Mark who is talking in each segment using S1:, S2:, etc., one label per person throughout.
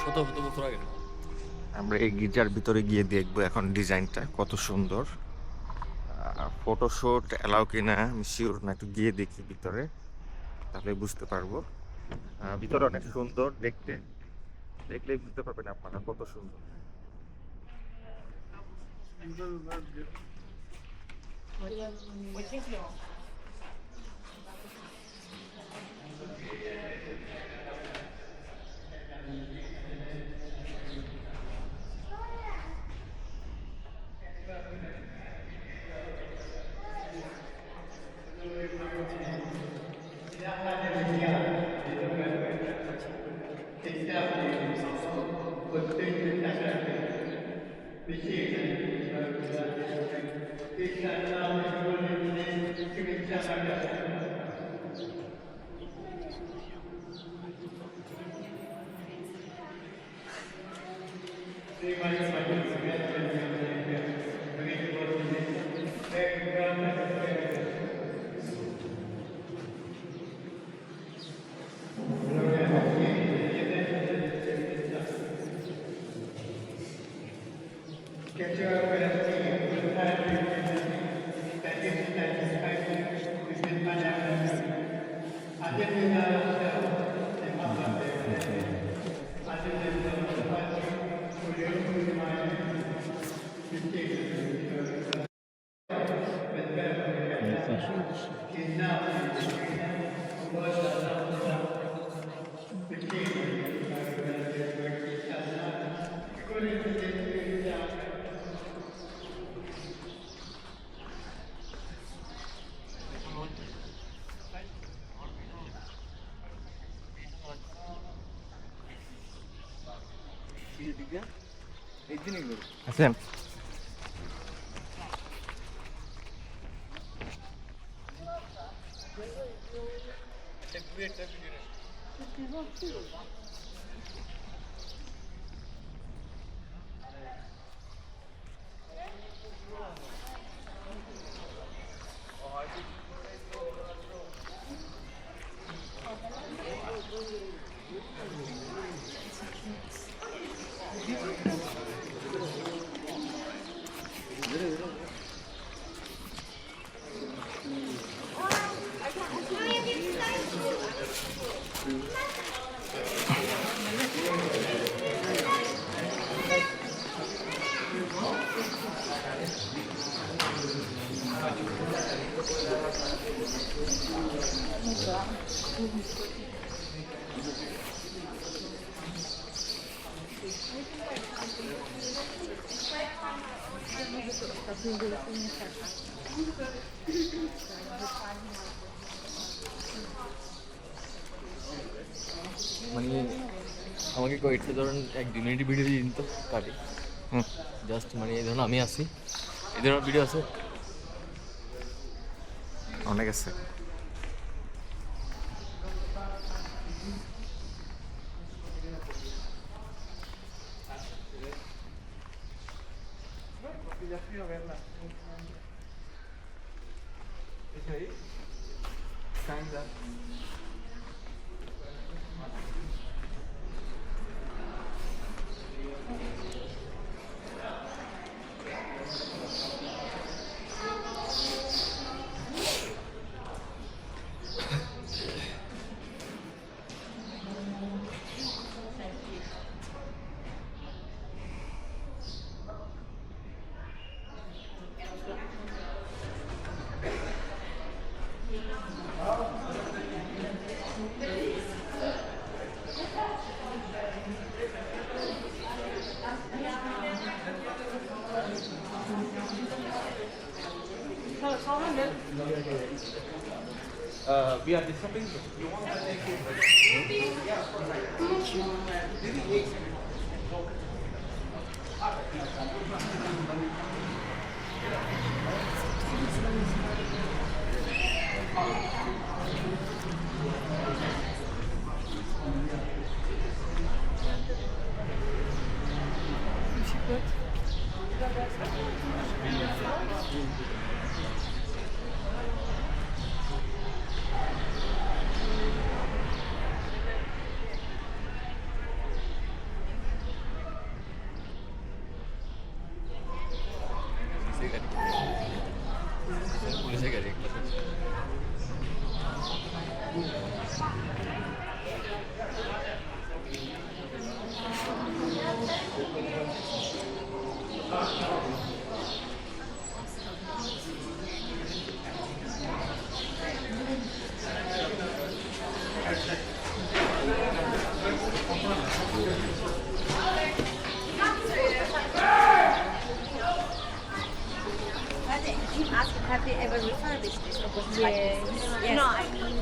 S1: শত শত বছর আগে।
S2: আমরা এই গির্জার ভিতরে গিয়ে দেখবো এখন ডিজাইনটা কত সুন্দর। ফটোশুট এলাও কিনা আমি শিওর না, একটু গিয়ে দেখি ভিতরে, তাহলে বুঝতে পারবো। ভিতরে অনেক সুন্দর দেখতে, দেখলেই বুঝতে পারবেন আপনারা কত সুন্দর। আছেন?
S1: মানে আমাকে কয়েকটা ধরুন এক মিনিট ভিডিও দিন তো কাটি। জাস্ট মানে এই ধরুন আমি আসি, এই ধরনের ভিডিও আছে
S2: অনেক আছে।
S3: We are disturbing you. Want to take it?
S4: Ask have they ever refurbished this or was it like this? Yes.
S5: No, I mean,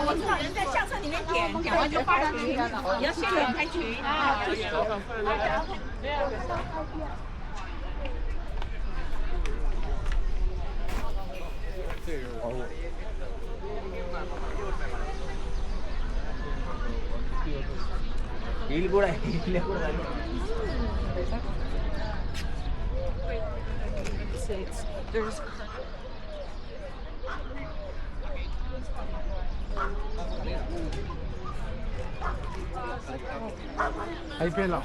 S4: 我知道人在相册里面点完就发上去，你要先点开群啊。
S1: వీళ్ళు కూడా వీళ్ళు కూడా
S5: there's
S3: అయిపోయినా